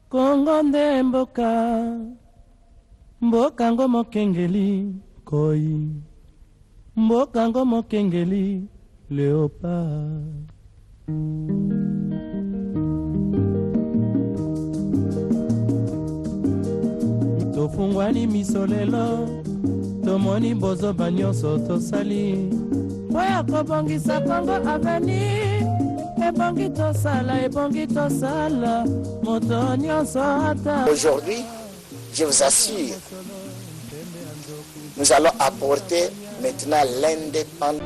Kongo nde mboka, mboka ngo mokengeli koi, mboka ngo mokengeli léopard. Tofungwani misolelo, tomoni bozoba nyonso tosali, oya kobongisa Kongo aveni, ebongi tosala, moto nyonso ata. Aujourd'hui, je vous assure, nous allons apporter maintenant l'indépendance.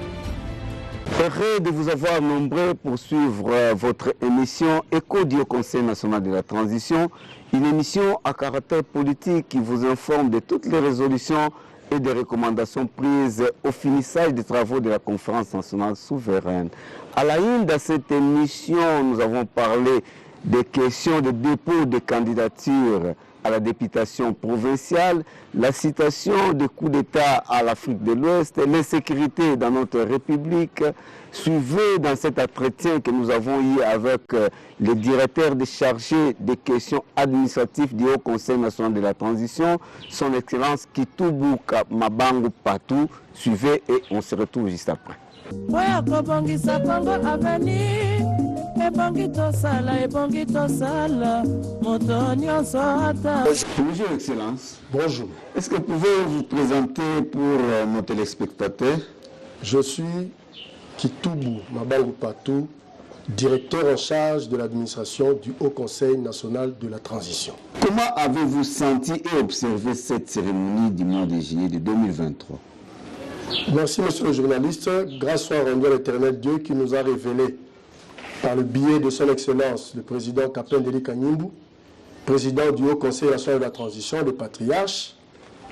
Heureux de vous avoir nombreux pour suivre votre émission Écho du Conseil national de la transition, une émission à caractère politique qui vous informe de toutes les résolutions et des recommandations prises au finissage des travaux de la conférence nationale souveraine. À la une de cette émission, nous avons parlé des questions de dépôt de candidature à la députation provinciale, la citation de coup d'État à l'Afrique de l'Ouest, l'insécurité dans notre République. Suivez dans cet entretien que nous avons eu avec le directeur déchargé des questions administratives du Haut Conseil national de la transition, son Excellence Kitubu Mabangu Patou. Suivez et on se retrouve juste après. Bonjour Excellence. Bonjour. Est-ce que vous pouvez vous présenter pour nos téléspectateurs? Je suis Kitubu Mabangu Patou, directeur en charge de l'administration du Haut Conseil national de la transition. Comment avez-vous senti et observé cette cérémonie du mois de juillet de 2023? Merci monsieur le journaliste. Grâce soit rendue à l'éternel Dieu qui nous a révélé par le biais de son Excellence, le président Kapendeli Kanyimbu, président du Haut Conseil national de la transition, le patriarche,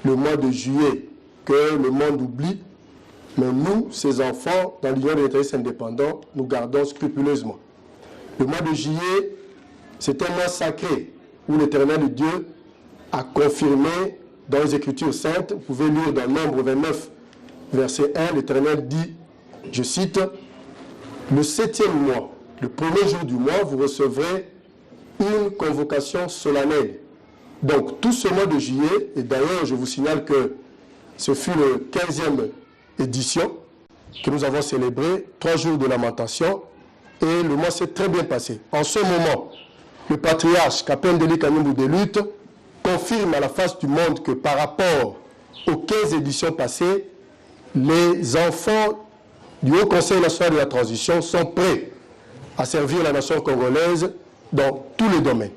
le mois de juillet que le monde oublie, mais nous, ses enfants, dans l'Union des terroristes indépendants, nous gardons scrupuleusement. Le mois de juillet, c'est un mois sacré où l'éternel Dieu a confirmé dans les Écritures saintes, vous pouvez lire dans Nombre 29, verset 1, l'Éternel dit, je cite, « Le 7e mois, le premier jour du mois, vous recevrez une convocation solennelle. » Donc, tout ce mois de juillet, et d'ailleurs, je vous signale que ce fut le 15e édition que nous avons célébré, 3 jours de lamentation, et le mois s'est très bien passé. En ce moment, le patriarche Kapendeli Kanyimbu de lutte confirme à la face du monde que par rapport aux 15 éditions passées, les enfants du Haut Conseil national de la transition sont prêts à servir la nation congolaise dans tous les domaines.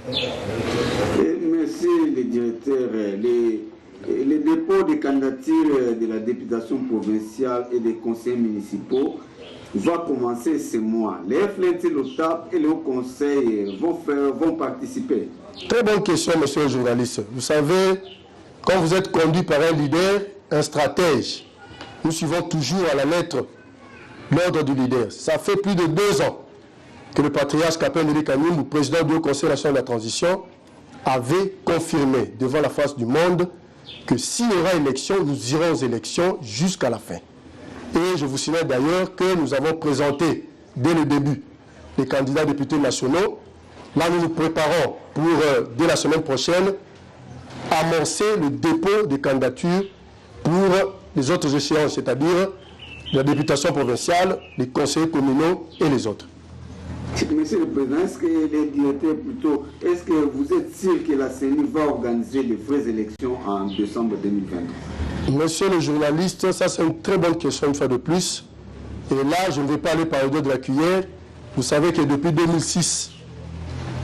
Monsieur le directeur, les dépôts de candidature de la députation provinciale et des conseils municipaux va commencer ce mois. Les FLNT, l'OTAP et le Haut Conseil vont participer. Très bonne question, monsieur le journaliste. Vous savez, quand vous êtes conduit par un leader, un stratège, nous suivons toujours à la lettre l'ordre du leader. Ça fait plus de 2 ans que le patriarche Kapendeli Kanyimbu, président du Haut Conseil national de la transition, avait confirmé devant la face du monde que s'il y aura élection, nous irons aux élections jusqu'à la fin. Et je vous signale d'ailleurs que nous avons présenté dès le début les candidats députés nationaux. Là, nous nous préparons pour, dès la semaine prochaine, amorcer le dépôt des candidatures pour les autres échéances, c'est-à-dire la députation provinciale, les conseillers communaux et les autres. Monsieur le Président, est-ce que les directeurs plutôt, est-ce que vous êtes sûr que la CENI va organiser les vraies élections en décembre 2023? Monsieur le journaliste, ça c'est une très bonne question une fois de plus. Et là, je ne vais pas aller par le dos de la cuillère. Vous savez que depuis 2006,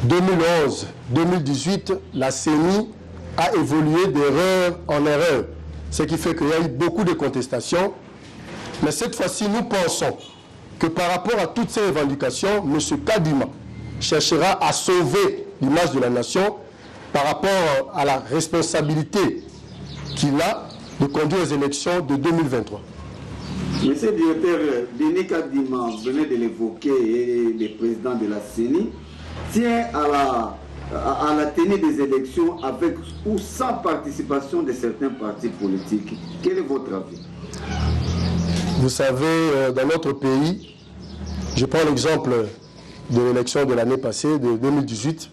2011, 2018, la CENI a évolué d'erreur en erreur. Ce qui fait qu'il y a eu beaucoup de contestations. Mais cette fois-ci, nous pensons que par rapport à toutes ces revendications, M. Kadima cherchera à sauver l'image de la nation par rapport à la responsabilité qu'il a de conduire les élections de 2023. Monsieur le directeur, Denis Kadima, vous venez de l'évoquer, et le président de la CENI, tient à la tenue des élections avec ou sans participation de certains partis politiques. Quel est votre avis? Vous savez, dans notre pays, je prends l'exemple de l'élection de l'année passée, de 2018,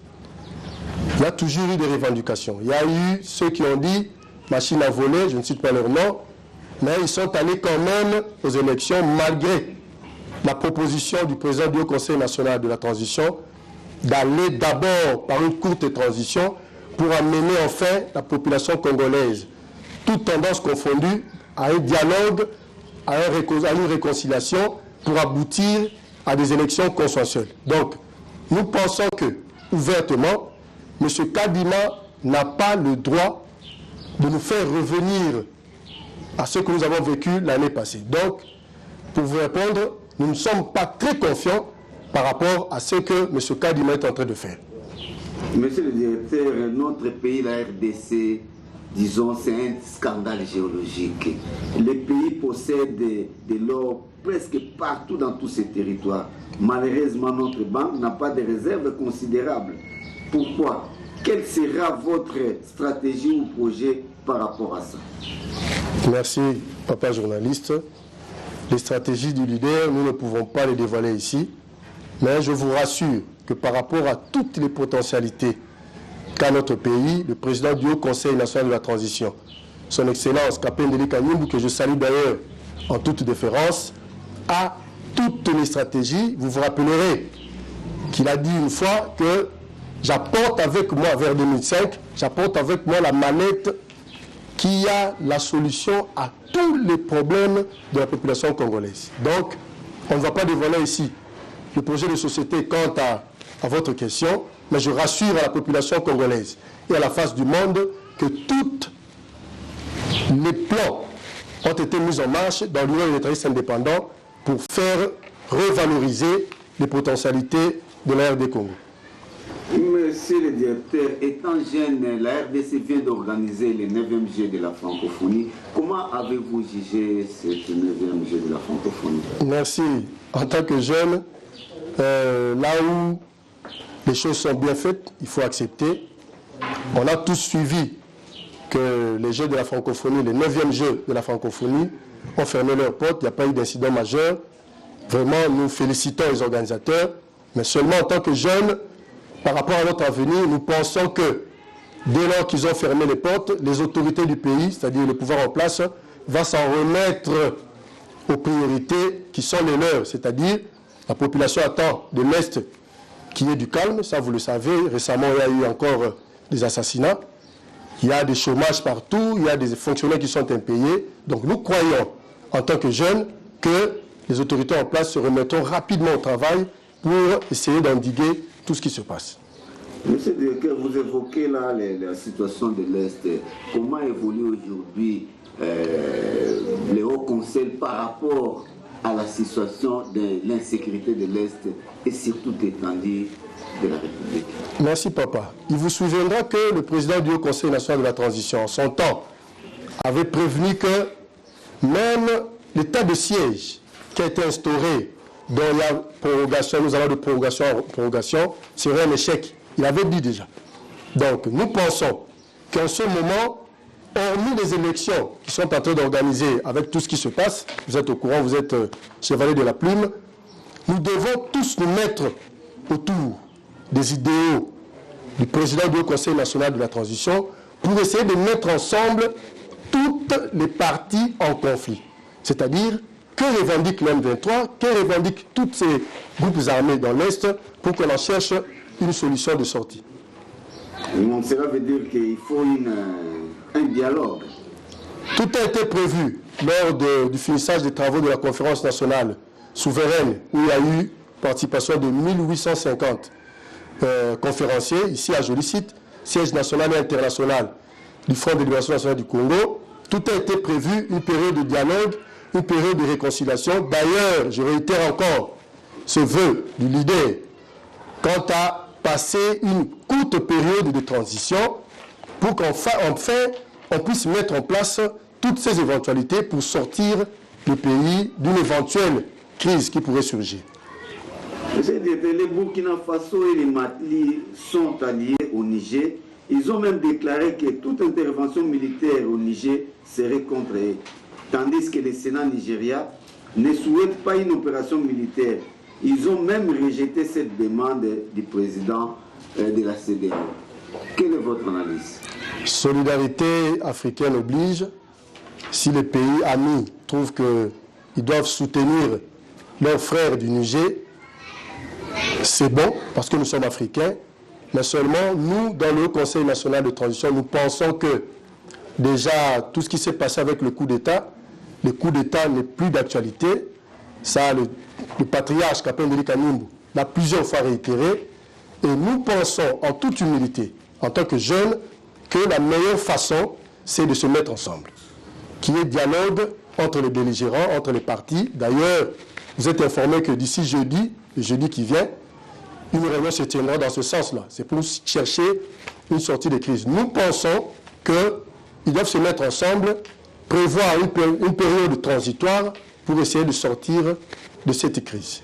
il y a toujours eu des revendications. Il y a eu ceux qui ont dit machine à voler, je ne cite pas leur nom, mais ils sont allés quand même aux élections malgré la proposition du président du Haut Conseil national de la transition d'aller d'abord par une courte transition pour amener enfin la population congolaise, toutes tendances confondues, à un dialogue, à une réconciliation pour aboutir à des élections consensuelles. Donc, nous pensons que, ouvertement, M. Kadima n'a pas le droit de nous faire revenir à ce que nous avons vécu l'année passée. Donc, pour vous répondre, nous ne sommes pas très confiants par rapport à ce que M. Kadima est en train de faire. Monsieur le directeur, notre pays, la RDC, disons, c'est un scandale géologique. Le pays possède de l'or presque partout dans tous ces territoires. Malheureusement, notre banque n'a pas de réserves considérables. Pourquoi? Quelle sera votre stratégie ou projet par rapport à ça? Merci, papa journaliste. Les stratégies du leader, nous ne pouvons pas les dévoiler ici. Mais je vous rassure que par rapport à toutes les potentialités qu'a notre pays, le président du Haut Conseil national de la transition, son Excellence Kapendeli Kanyimbu, que je salue d'ailleurs en toute déférence, a toutes les stratégies. Vous vous rappellerez qu'il a dit une fois que j'apporte avec moi, vers 2005, j'apporte avec moi la manette qui a la solution à tous les problèmes de la population congolaise. Donc, on ne va pas dévoiler ici le projet de société quant à votre question, mais je rassure à la population congolaise et à la face du monde que tous les plans ont été mis en marche dans l'Union des travaillistes indépendants pour faire revaloriser les potentialités de la RD Congo. Monsieur le directeur, étant jeune, la RDC vient d'organiser le 9e Jeu de la francophonie. Comment avez-vous jugé ce 9e Jeu de la francophonie? Merci. En tant que jeune, là où les choses sont bien faites, il faut accepter. On a tous suivi que les Jeux de la francophonie, les 9e Jeux de la francophonie, ont fermé leurs portes. Il n'y a pas eu d'incident majeur. Vraiment, nous félicitons les organisateurs. Mais seulement en tant que jeunes, par rapport à notre avenir, nous pensons que dès lors qu'ils ont fermé les portes, les autorités du pays, c'est-à-dire le pouvoir en place, va s'en remettre aux priorités qui sont les leurs. C'est-à-dire, la population attend de l'Est qu'il y ait du calme, ça vous le savez. Récemment, il y a eu encore des assassinats. Il y a des chômages partout, il y a des fonctionnaires qui sont impayés. Donc nous croyons, en tant que jeunes, que les autorités en place se remettront rapidement au travail pour essayer d'endiguer tout ce qui se passe. Monsieur le directeur, vous évoquez là la situation de l'Est. Comment évolue aujourd'hui le Haut Conseil par rapport à la situation de l'insécurité de l'Est et surtout étendue de la République? Merci papa. Il vous souviendra que le président du Haut Conseil national de la transition, en son temps, avait prévenu que même l'état de siège qui a été instauré dans la prorogation, nous allons de prorogation en prorogation, serait un échec. Il avait dit déjà. Donc nous pensons qu'en ce moment, hormis les élections qui sont en train d'organiser avec tout ce qui se passe, vous êtes au courant, vous êtes chevalier de la plume, nous devons tous nous mettre autour des idéaux du président du Haut Conseil national de la transition pour essayer de mettre ensemble toutes les parties en conflit. C'est-à-dire, que revendique l'M23, que revendiquent tous ces groupes armés dans l'Est pour qu'on en cherche une solution de sortie. Donc, cela veut dire qu'il faut un dialogue. Tout a été prévu lors du finissage des travaux de la conférence nationale souveraine, où il y a eu participation de 1850 conférenciers, ici à Jolicite, siège national et international du Front de libération nationale du Congo. Tout a été prévu, une période de dialogue, une période de réconciliation. D'ailleurs, je réitère encore ce vœu du leader quant à passer une courte période de transition pour qu'enfin on puisse mettre en place toutes ces éventualités pour sortir le pays d'une éventuelle crise qui pourrait surgir. Les Burkina Faso et les Mali sont alliés au Niger. Ils ont même déclaré que toute intervention militaire au Niger serait contre eux. Tandis que le Sénat nigérien ne souhaite pas une opération militaire. Ils ont même rejeté cette demande du président de la CEDEAO. Quelle est votre analyse? Solidarité africaine oblige. Si les pays amis trouvent qu'ils doivent soutenir leurs frères du Niger, c'est bon, parce que nous sommes africains. Mais seulement, nous, dans le Conseil national de transition, nous pensons que déjà, tout ce qui s'est passé avec le coup d'État n'est plus d'actualité. Ça, le patriarche Kapende Ndeli Kanimbu l'a plusieurs fois réitéré. Et nous pensons, en toute humilité, en tant que jeunes, que la meilleure façon, c'est de se mettre ensemble. Qu'il y ait dialogue entre les belligérants, entre les partis. D'ailleurs, vous êtes informés que d'ici jeudi, le jeudi qui vient, une réunion se tiendra dans ce sens-là. C'est pour chercher une sortie de crise. Nous pensons qu'ils doivent se mettre ensemble, prévoir une période transitoire pour essayer de sortir de cette crise.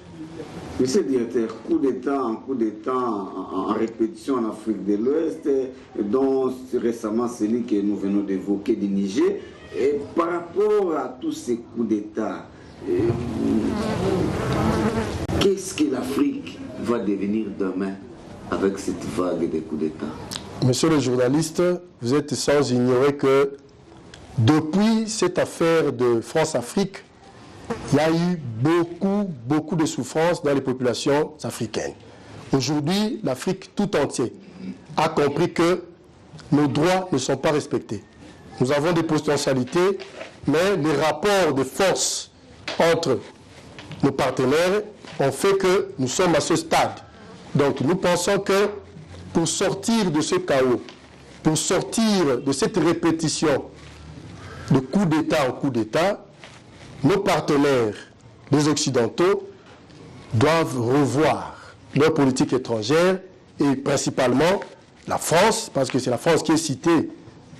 Monsieur le directeur, coup d'État en répétition en Afrique de l'Ouest, dont récemment celui que nous venons d'évoquer du Niger. Et par rapport à tous ces coups d'État, qu'est-ce que l'Afrique va devenir demain avec cette vague de coups d'État? Monsieur le journaliste, vous êtes sans ignorer que depuis cette affaire de France-Afrique, il y a eu beaucoup de souffrances dans les populations africaines. Aujourd'hui, l'Afrique tout entière a compris que nos droits ne sont pas respectés. Nous avons des potentialités, mais les rapports de force entre nos partenaires ont fait que nous sommes à ce stade. Donc nous pensons que pour sortir de ce chaos, pour sortir de cette répétition de coup d'État en coup d'État, nos partenaires, les Occidentaux, doivent revoir leur politique étrangère et principalement la France, parce que c'est la France qui est citée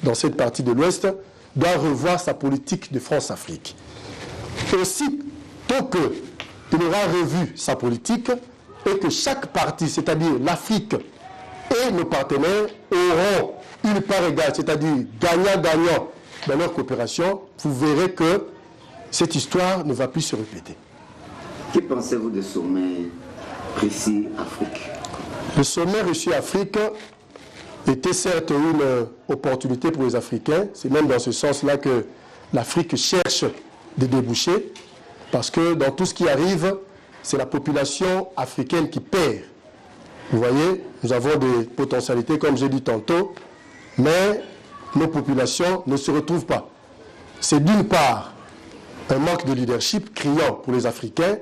dans cette partie de l'Ouest, doit revoir sa politique de France-Afrique. Aussitôt qu'il aura revu sa politique et que chaque partie, c'est-à-dire l'Afrique et nos partenaires, auront une part égale, c'est-à-dire gagnant-gagnant dans leur coopération, vous verrez que cette histoire ne va plus se répéter. Que pensez-vous des sommets Russie-Afrique? Le sommet Russie-Afrique était certes une opportunité pour les Africains. C'est même dans ce sens-là que l'Afrique cherche des débouchés, parce que dans tout ce qui arrive, c'est la population africaine qui perd. Vous voyez, nous avons des potentialités, comme j'ai dit tantôt, mais nos populations ne se retrouvent pas. C'est d'une part un manque de leadership criant pour les Africains,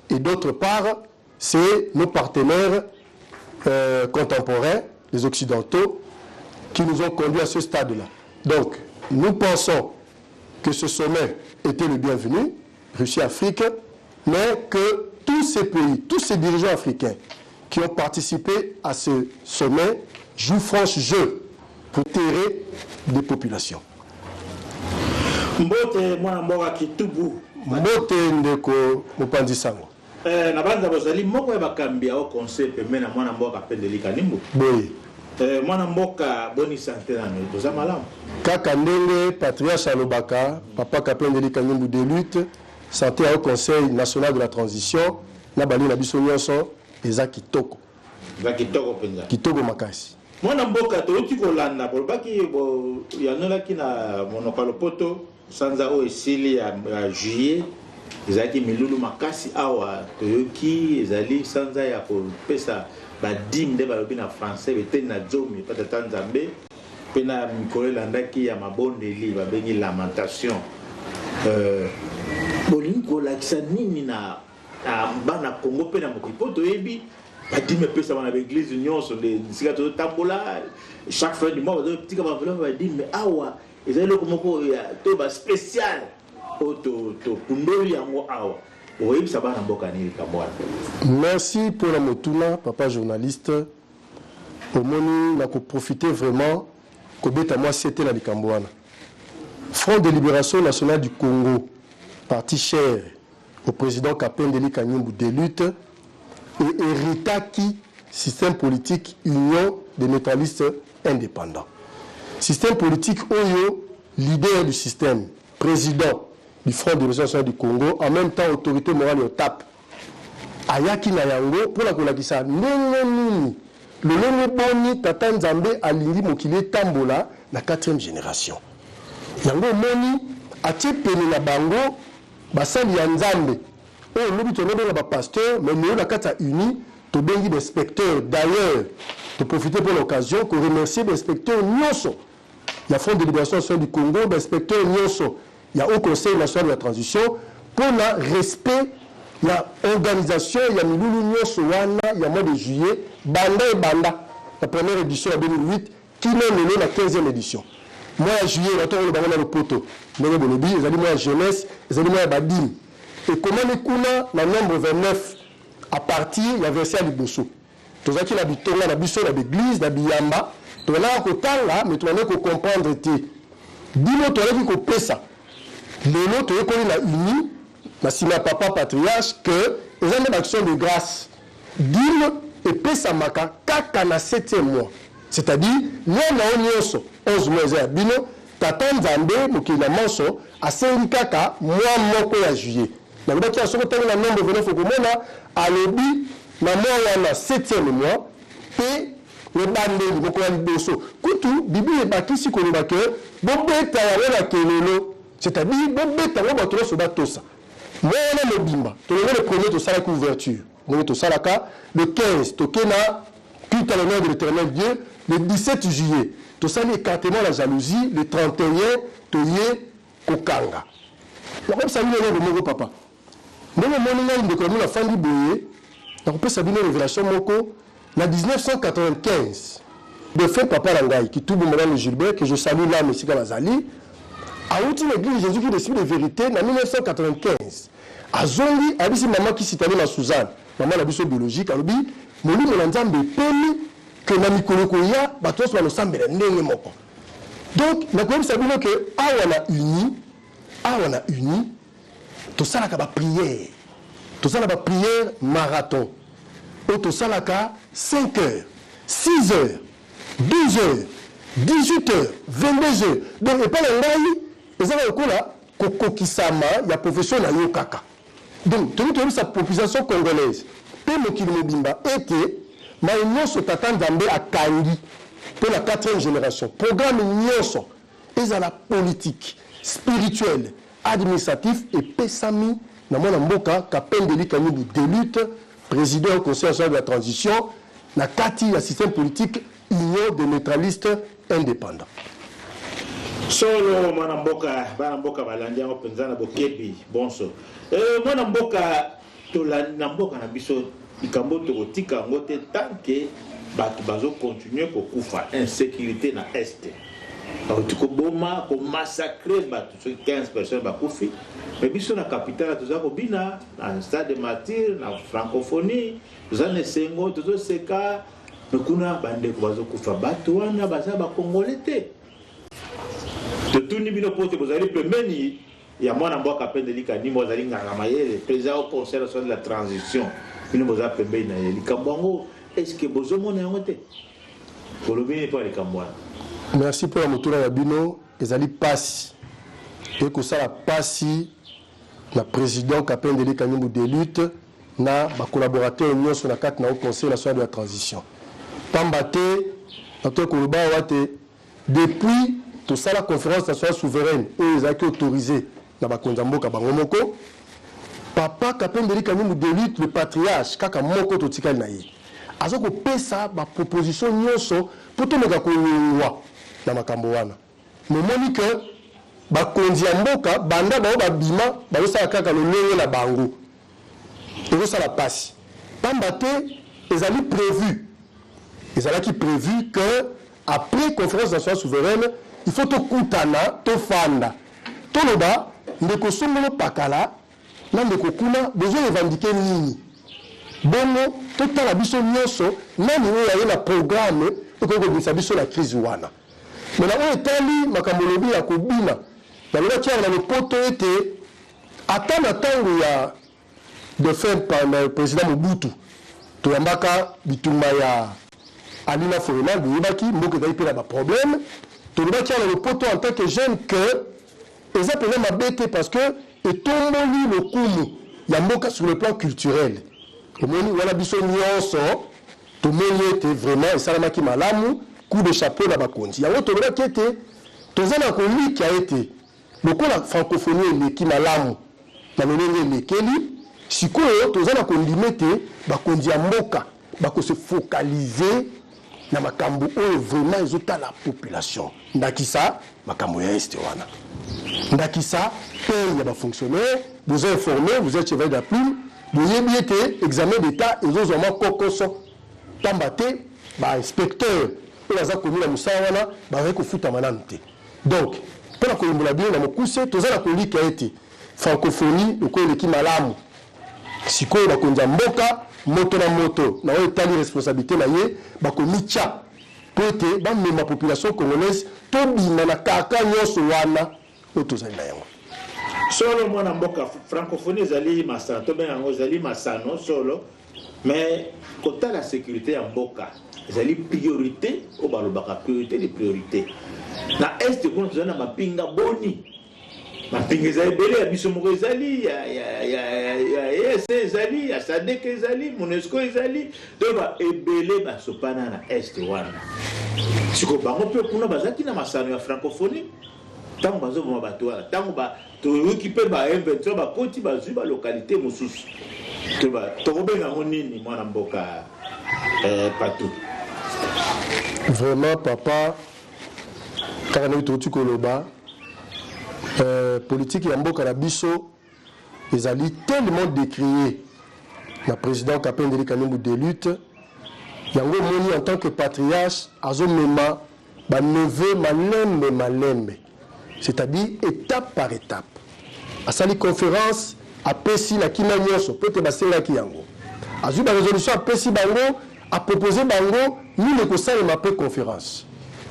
et d'autre part, c'est nos partenaires contemporains, les Occidentaux, qui nous ont conduits à ce stade-là. Donc, nous pensons que ce sommet était le bienvenu, Russie-Afrique, mais que tous ces pays, tous ces dirigeants africains qui ont participé à ce sommet jouent franche jeu pour terrer des populations. Mbote mwana mboka Kitubu. Mbote ndeko Mopanzi Sango. Na banza bozali moko ya bakambi au conseil pembe na mwana mboka Kapende Ndeli Kanimbu. Oui. Mwana mboka boni santé na nous toza malamu. Kaka ndenge patriarche alobaka papa Kapende Ndeli Kanimbu de lutte santé au conseil national de la transition na bali na biso nyonso eza kitoko. Za kitoko penza. Kitoko makasi. Mwana mboka toluti kolanda bolbaki bo yanolaki na monokalo poto sanza o esili ya juillet ezalaki milulu makasi awa toyoki ezali sanza ya kopesa badime nde balobi na français beteni na zomi patata nzambe mpe na mikolo elandaki ya mabondeli babengi lamentation bolingi kolakisa nini na bana Congo mpe na mokili mpo toyebi badime epesa bana baeglise nyonso nde sika tozotambola chaque fin du mois bazotika baenveloppe badime awa ezali eloko moko to baspécial oyo tokundoli yango awa oyebisa bana mboka nini likambo wana. Merci pour la motuna, papa journaliste. Omoni na profiter vraiment kobeta moi c'était la likambo wana. Front de libération nationale du Congo, parti cher au président Kapende Ndeli Kanimbu de lutte, et Eritaki, système politique union des neutralistes indépendants. Système politique Oyo, leader du système, président du Front de libération nationale du Congo, en même temps autorité morale au TAP. Ayaki na yango pour la kolakisa nini le lolo boni tata nzambe alingi mokili tambola na 4e génération. Yango moni atie pene na bango basali ya nzambe. Oh lobi to lobi ba pasteur mais nous la kata uni to bengi d'inspecteurs. D'ailleurs, de profiter pour l'occasion pour remercier l'inspecteur Nyonso. Il y a Front de Libération nationale du Congo, l'inspecteur Nyonso. Il y a au Conseil national de la transition pour le respect. Il y a organisation, il y a Milulu Nyonso wana, il y a mois de juillet, Banda et Banda, la première édition en 2008, qui n'est menée la 15e édition. Moi, en juillet, on a le poteau. Mais les bonobis, les animaux à jeunesse, les animaux à badim. Et comment les kuna, la nombre 29, à partir, il y a versé à Liboso. Tous ceux qui habitent dans l'église, dans Biyamba, tu vas là, mais tu vas là comprendre. Dis-moi, tu vas là, tu vas ça. Les autres, tu vas là, uni. Nasima papa patriarche que les années d'action de grâce dîme et pesamaka kaka na 7e mois. C'est-à-dire, nous avons 11 mois à bino, tata nzambe mokila manso a 5 kaka mois moko ya juillet. Na ndaki asoko tango na nombre venant fokomona alobi na mois na 7e mois pe le bandeli moko ya liboso. Kutu bibi ebakisi koloba ke bobeta ya na kelelo, c'est-à-dire bobeta ngo batolo so batosa. Moi, on a le bimba. Le premier, tu as la couverture. Le 15, tu as culte à l'honneur de l'éternel Dieu. Le 17 juillet, tu as l'écartement la jalousie. Le 31, tu as Kokanga. Donc, ça vient de mon papa. Nous, on a fait un boye. On peut savoir une révélation moko. En 1995, de fait, papa Langaï, qui tout le monde Gilbert, que je salue là, M. Kamazali, a outil l'église Jésus qui décide de vérité en 1995. A Zongi, a dit maman qui s'est allée à Suzanne, maman la biso biologique, a dit, Moli Molanzambe peli que na mikolokoya, bato soit le sambe ndenge moko. Donc, na comme ça dit que on a uni, tout ça la prière. Tout ça la prière marathon. Et tout ça la 5 heures, 6 heures, 12 heures, 18 heures, 22 heures. Donc, et pas l'engaï, et ça va là, kokokisama, il y a profession na yokaka. Donc, tu as vu sa population congolaise. Pe mokili mobimba était, ma nyonso tata nzambe a kangi pour la 4e génération. Programme nyonso, ils ont la politique, spirituelle, administratif et pesami na mona mboka Kapendeli Kanyimbu de lutte, président du Conseil national de la transition, na kati ya système politique union des neutralistes indépendants. Solo mwana mboka balandi yango penza na bokebi bonso. Mwana mboka tolanda mboka na biso ikambo tokotika yango te tant que bato bazo continuer kokufa insécurité na este. Tukoboma ko massacrer bato 15 personnes bakufi. Mais biso na capitale toza ko bina na stade de martyr na francophonie toza ne sengo tozo seka mekuna bande ko bazo kufa bato wana baza ba congolais te. Tout le monde il y a moi dans bois Kapendeli Kanyimbu Zali Ngaramayele, président au Conseil national de la transition. Il nous a permis de Kambongo. Est-ce que vous avez monté? Merci pour la moto à Bino. Ezali passe. Et que ça la passe, la président Kapendeli Kanyimbu de lutte, na ba collaborateur union sur la carte na au Conseil national de la transition. Pambate, notre Koloba Wate, depuis tout ça, la conférence nationale souveraine, et ils ont été autorisés dans la Konzamboka Bangomoko. Papa Kapendeli Kanyimbu de lutte, le patriarche, Kaka Moko Totikal Naye. Azo ko pesa ba proposition nyonso pour tout le monde dans makambo wana. Mais moni que ba Konzamboka banda ba bima ba ça kaka le lelo la bango. Et ça la passe. Pambate, ils avaient prévu. Ils avaient prévu que après conférence nationale souveraine, il faut to kutana, to fanda. To loba, ndeko songolo pakala, na ndeko kuna, besoin revendiquer nini. Bongo, to tala biso nyonso, nani oyo na programme, eko bisa biso la crise wana. Mais na oyo etali makamolobi ya kobina, na loba tia na lopoto ete, ata na tango ya de faire par le président Mobutu, to yambaka bitumba ya Alina Forena, buyibaki, mboke zai pela ba problème. Tu le bâtis le poteau en tant que jeune que ils appellent ma bête parce que et tomboli le kumu yamboka sur le plan culturel. Comme on a biso nyonso tomoni ete vraiment esalamaki malamu coup de chapeau na bakonzi yango tolobaki ete toza na kolika ete lokola francophonie eleki malamu na lolenge elekeli sikoyo toza na kondima ete bakonzi ya mboka bakose focaliser na makambo oyo vraiment ezotala la population ndakisa makambo ya este wana ndakisa paye ya bafonctionnaire vous êtes informé vous êtes chevalier de la plume boyebi ete examen d'état ezozwama kokoso pamba te bainspecteur oyo aza komi na mosala wana bazali kofutama nanu te donc mpona koyembola bino na mokuse toza na kolika ete francophonie lokola eleki malamu sikoyo bakonzi ya mboka moto na moto na oyo etali responsabilité na ye bakomitya mpo ete bamema population congolaise tobima na kaka nyonso wana oyo tozali na yango solo mwana mboka francophonie ezali masano tobenga yango ezali masano solo mais kotala sécurité ya mboka ezali priorité oyo balobaka priorité de priorité na este kuna tozali na mapinga boni mapinga ezali ebele ya biso moko ezali ya EAC ezali ya SADC ezali MONUSCO ezali to baebele basopana na este wana siko bango mpe kuna bazalaki na masano ya francophonie ntango bazoboma bato wana ntango toyoki mpe ba-M23 bakoti bazwi balokalité mosusu tokobenga yango nini mwana mboka patou vraiment papa kaka ndenge tokoti koloba politique ya mboka na biso ezali tellement décrié na président Kapendeli Kanimbu de lutte yango moni en tant que patriarche azomema baneve malembe c'est-à-dire étape par étape asali conférence apesi na kima nyonso peut-être baselaki yango azwi barésolution apesi bango apropose bango nini ekosalema mpe conférence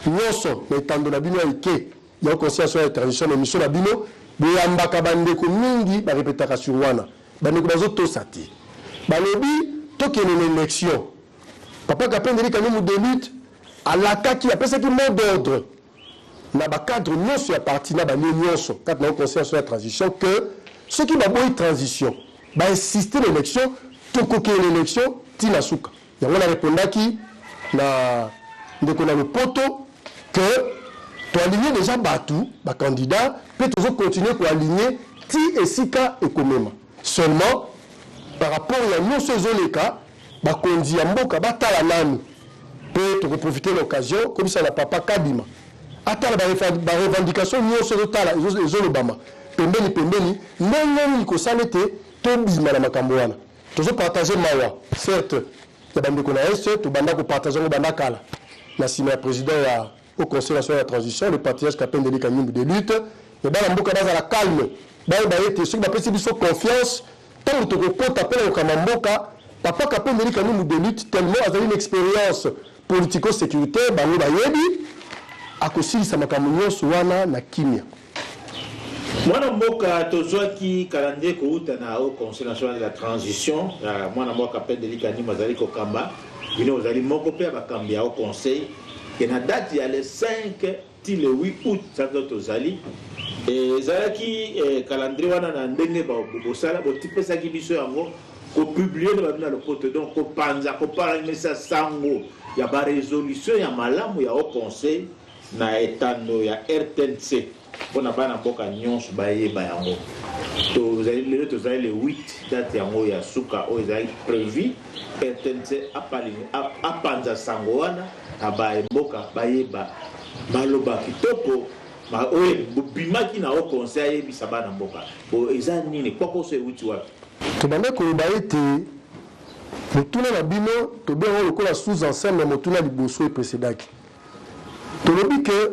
nyonso na etando na bino ya ike ya conseil ya transition na émission na bino boyambaka bandeko mingi barepetaka sur wana bandeko bazotosa te balobi tokende na élection papa Kapendeli Kanimbu de lutte alakaki apesaki mot d'ordre na bacadre nyonso ya parti na balie nyonso kati na conseil ya transition que soki baboyi transition bainsister na élection tokokende na élection tina suka yango narepondaki na ndeko na lopoto que toaligné déjà batou bacandidat mpe tozocontinue koaligné ti esika ekomema seulement par rapport ya nyonso ezoleka bakonzi ya mboka batala nanu mpe tokoprofite l'occasion komisa na papa Kabima atala barevendication nyonso ezotala ezolobama pembeni ndenge nini kosala ete tobima na makambo wana tozopartage mawa certes ya bandeko na este tobanda kopartage yango banda kala na nsima ya président ya au conseil national de la transition le patriarche Kapendeli Kanimbu de lutte et bana mboka bazala calme bayeba ete soki bapesi biso confiance ntango tokokota mpe na kokamba mboka papa Kapendeli Kanimbu de lutte tellement azali une expérience politico-sécuritaire bango bayebi akosilisa makambo nyonso wana na kimia mwana mboka tozwaki calendrier kouta na au conseil national de la transition mwana mboka Kapendeli Kanimbu azali kokamba bino ozali moko mpe bakambi ya au conseil que na date ya le 5 ti le 8 août sanzo tozali ezalaki calendrier wana na ndenge bosala botipesaki biso yango kopublie na babina lopoto donc koparamisa sango ya barésolution ya malamu ya au conseil na etando ya RTNC mpona bana mboka nyonso bayeba yango lelo tozali le 8 date yango ya suka oyo ezalaki prévu RTNC apanza sango wana na baemboka bayeba maloba kitoko oyo bobimaki na au conseil ayebisa bana mboka eza nini kwakoso euti wapi tobanda koloba ete motuna na bino tobenga lokola sous ensemble ya motuna liboso epresedaki tolobi ke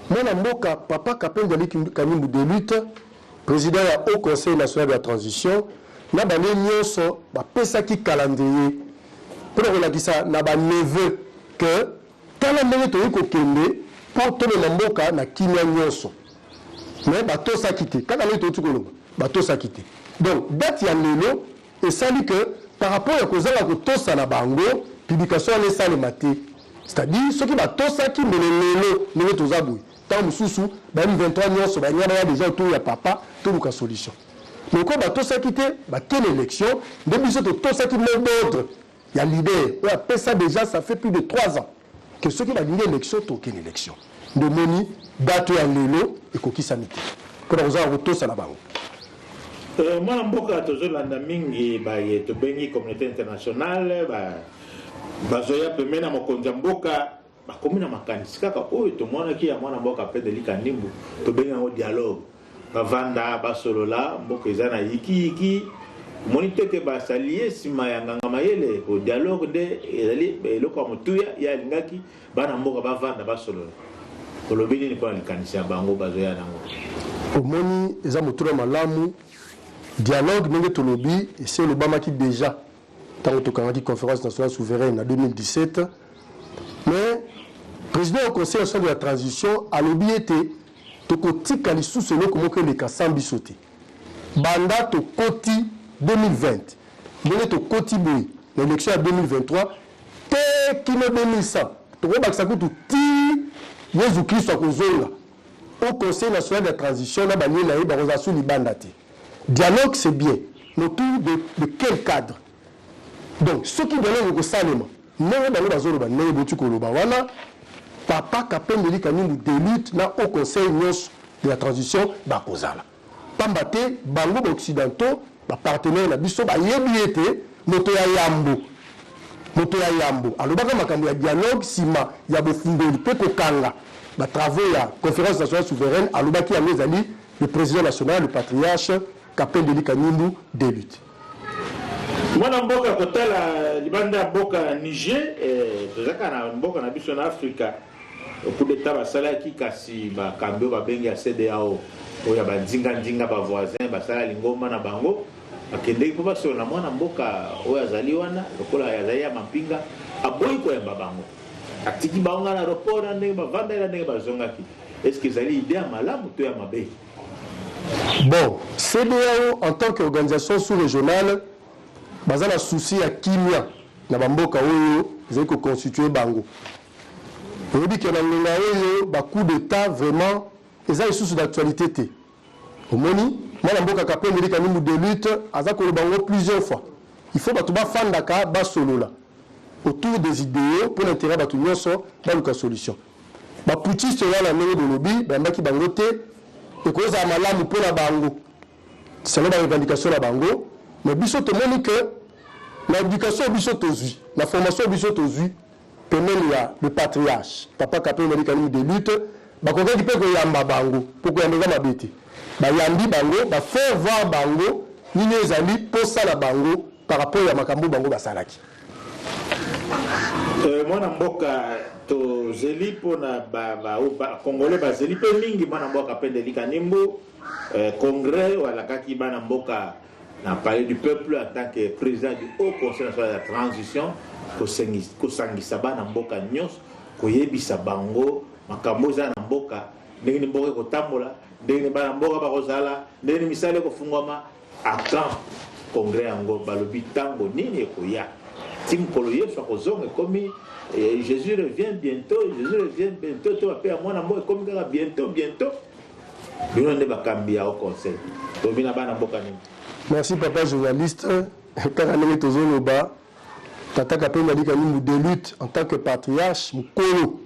mwana mboka papa Kapendeli Kanimbu de lutte président ya au conseil national de la transition na bane nyonso bapesaki calendrier mpona kolakisa na baneveu ke tala ndenge toyei kokende mpo tomema mboka na kimia nyonso me batosaki te kaka ndenge toyoti koloba batosaki te donc date ya lelo esali ke par rapport ya kozala kotosa na bango publication wana esalema te c'est-à-dire soki batosaki mbele lelo ndenge toza boye ntango mosusu ba-M23 nyonso banyama ya deja autour ya papa toluka solution mais ko batosaki te bakene élection nde biso totosaki mot d'ordre il y a leader. On appelle ça déjà, ça fait plus de 3 ans. Que ceux qui vont gagner l'élection, aucune élection. De Moni, date à l'élo et Koki Samité. Pour nous avoir tous à la banque. Moi, mboka tozolanda mingi ba yeto bengi communauté internationale ba zoya pemena mokonza mboka ba komina makanisi kaka oyo to mwana ki ya mwana mboka Pendelika Nimbu to benga ngo dialogue ba vanda ba solola mboka ezana yiki monite ke ba salier sima ya nganga mayele au dialogue de ezali eloko mutuya ya lingaki bana mboka ba vanda ba solola kolobini ni kwa likanisi bango ba zoya nango omoni eza mutura malamu dialogue ndenge tolobi et c'est l'Obama qui déjà tant que la conférence nationale souveraine en 2017 mais président au conseil national de la transition a lobby été to kotika lisusu eloko moko eleka sambi sauté banda to koti 2020 ndenge to koti boye l'élection ya 2023 te kino 2100 to kobakisa kutu ti Yesu Christ akozonga au conseil national de la transition na bani na yeba rozasu libanda te. Dialogue, c'est bien. Mais autour de quel cadre? Donc, ceux qui donnent au Salema, Papa Pendelika Nimbu délute au conseil de la transition d'Akozala. Pambate, Bango occidentaux, partenaires de Bisso, Yebiete, Motoya Yambo. Motoya Yambo. Alors, il y a dialogue, Sima, il y a Bofundoli, Peko Kanga, travaux, il y a conférence nationale souveraine, Alobaki Amezali, le président national, le patriarche, Pendelika Nimbu débute. Mwana mboka kotala libanda mboka Niger tozaka na mboka na biso na Afrika coup d'état basala ki kasi ba kambio ba bengi ya CEDEAO oya ba ndinga ba voisin basala lingoma na bango akende ko baso na mwana mboka oya azali wana lokola ya zaya mampinga aboyi ko yamba bango atiki bango na aéroport ndenge ba vanda ndenge ba zongaki est-ce que zali idée malamu to ya mabe? Bon, CEDEAO en tant qu'organisation sous-régionale, basé na souci à Kimia, na bamboka oyo, ils ont constitué Bango. On dit que dans le coup d'état vraiment, ils ont une source d'actualité. Au moni, moi bamboka Pendelika Nimbu de lutte, azako le Bango plusieurs fois. Il faut batuba fandaka ba solo là, autour des idéaux pour l'intérêt batu nyonso ba luka solution. Ba putiste là la mairie de lobby, bambaki bangote. Et que ça malamu pour la bango. C'est la revendication la bango. Mais biso te moni que l'éducation biso tozui, la formation biso tozui, permet le patriarche. Papa Pendelika Nimbu de lutte, ba ko qui peut que yamba bango, pour que yamba mabete. Ba yambi bango, ba faire voir bango, ni les amis pour ça la bango par rapport à makambo bango basalaki. Mwana mboka to zeli pona ba congolais ba zeli pe mingi mwana mboka Pendelika Nimbu congrès wala kaki bana mboka na palais du peuple en tant que président du haut conseil national de la transition ko sangisa bana mboka nyos ko yebisa bango makambo za na mboka ndenge mboka ko tambola ndenge bana mboka ba kozala ndenge misale ko fungwama akan congrès yango balobi tango nini ko ya Tim Koloye soit kozonga comme Jésus revient bientôt, tu vas faire moi na comme bientôt. Bino ne ba kambia au conseil. To bina bana mboka ni. Merci papa journaliste. Karanele tozoloba Tata Pendelika Nimbu de lutte en tant que patriarche mukolo.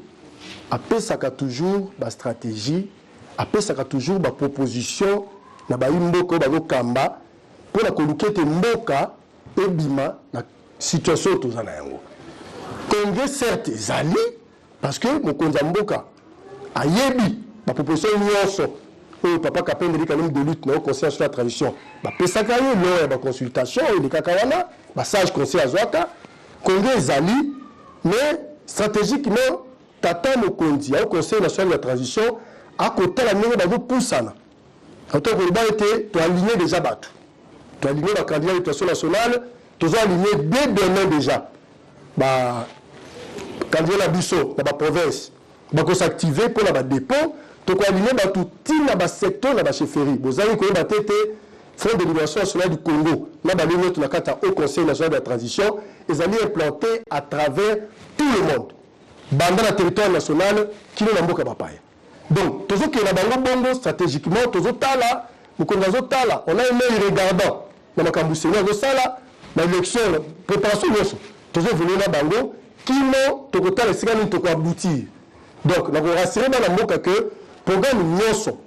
Apesaka toujours ba stratégie, apesaka toujours ba proposition na ba imboko ba kamba pour la kolukete mboka ebima na situation tozana yango. Congrès certes zali parce que mokonza mboka ayebi ba proposition nyonso o papa Pendelika Nimbu de lutte na au conseil sur la tradition ba pesaka yo lo ba consultation et les kakawana ba sage conseil azwaka Congrès zali mais stratégiquement tata mokonzi au conseil national de la transition à côté la ndenge ba poussana autant que le ba était to aligner déjà batou to aligner la candidat de l'éducation nationale tous alignés dès demain déjà. Bah, quand il y a la Bisso, dans la province, bah, qu'on s'active pour la dépôt, donc aligner bah, tout le secteur de la chefferie. Vous avez connu la tête, Front de libération nationale du Congo, là, bah, nous avons au Conseil national de la transition, ils allaient implanter à travers tout le monde. Dans le territoire national, qui n'est pas capable. Donc, tous ceux qui ont bongo stratégiquement, tous ceux qui on a un œil regardant dans la Camboussée, l'élection, préparation, tozovulu na bango kino tokotala esika nini tokoaboutir. Donc nakorasire bana mboka ke programme nyonso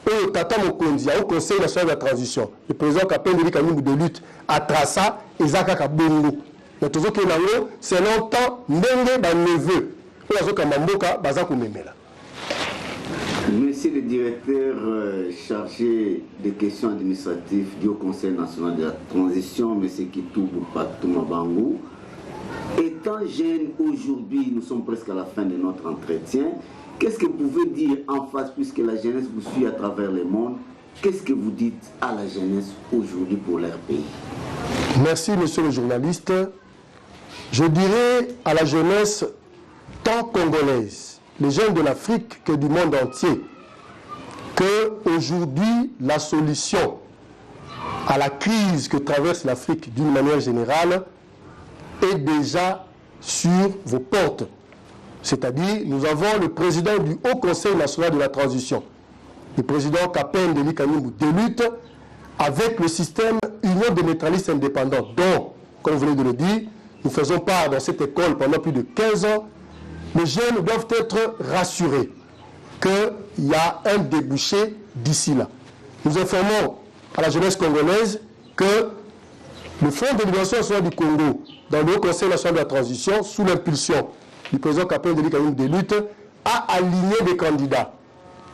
oyo tata mokonzi au conseil national de la transition le président Kapende Elie Kanyimbu de lutte a tracé eza kaka bongo na tozokenda ngo c'est longtemps ndenge baneveu oyo azokamba mboka baza komemela. Monsieur le directeur chargé des questions administratives du Haut Conseil national de la transition, M. Kitoubou Mabangu, étant jeune aujourd'hui, nous sommes presque à la fin de notre entretien, qu'est-ce que vous pouvez dire en face, puisque la jeunesse vous suit à travers le monde, qu'est-ce que vous dites à la jeunesse aujourd'hui pour leur pays? Merci monsieur le journaliste. Je dirais à la jeunesse tant congolaise, les jeunes de l'Afrique que du monde entier, qu'aujourd'hui, la solution à la crise que traverse l'Afrique d'une manière générale est déjà sur vos portes. C'est-à-dire, nous avons le président du Haut Conseil national de la transition, le président Kapende Elie Kanyimbu de lutte, avec le système Union des neutralistes indépendants, dont, comme vous venez de le dire, nous faisons part dans cette école pendant plus de 15 ans. Les jeunes doivent être rassurés qu'il y a un débouché d'ici là. Nous informons à la jeunesse congolaise que le Front de libération nationale du Congo, dans le Haut Conseil national de la transition, sous l'impulsion du président Kapende Elie Kanyimbu de lutte, a aligné des candidats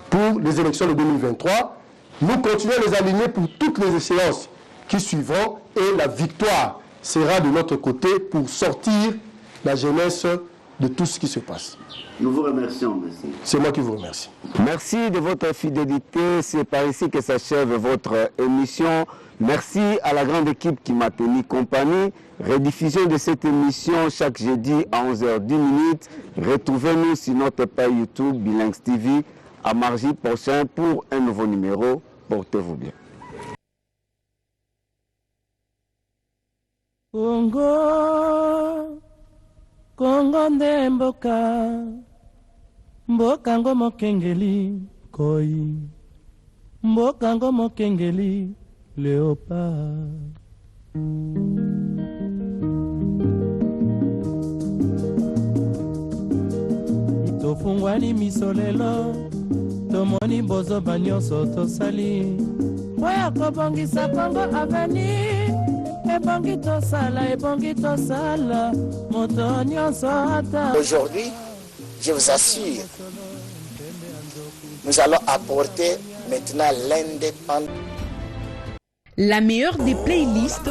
pour les élections de 2023. Nous continuons à les aligner pour toutes les échéances qui suivront et la victoire sera de notre côté pour sortir la jeunesse de tout ce qui se passe. Nous vous remercions, monsieur. C'est moi qui vous remercie. Merci de votre fidélité. C'est par ici que s'achève votre émission. Merci à la grande équipe qui m'a tenu compagnie. Rediffusion de cette émission chaque jeudi à 11h10. Retrouvez-nous sur notre page YouTube Bilinx TV à mardi prochain pour un nouveau numéro. Portez-vous bien. Kongo nde mboka mboka ngo mokengeli koi mboka ngo mokengeli léopard. Tofungwani misolelo tomoni bozoba nyonso tosali oya kobongisa Kongo avenir. Aujourd'hui, je vous assure, nous allons apporter maintenant l'indépendance. La meilleure des playlists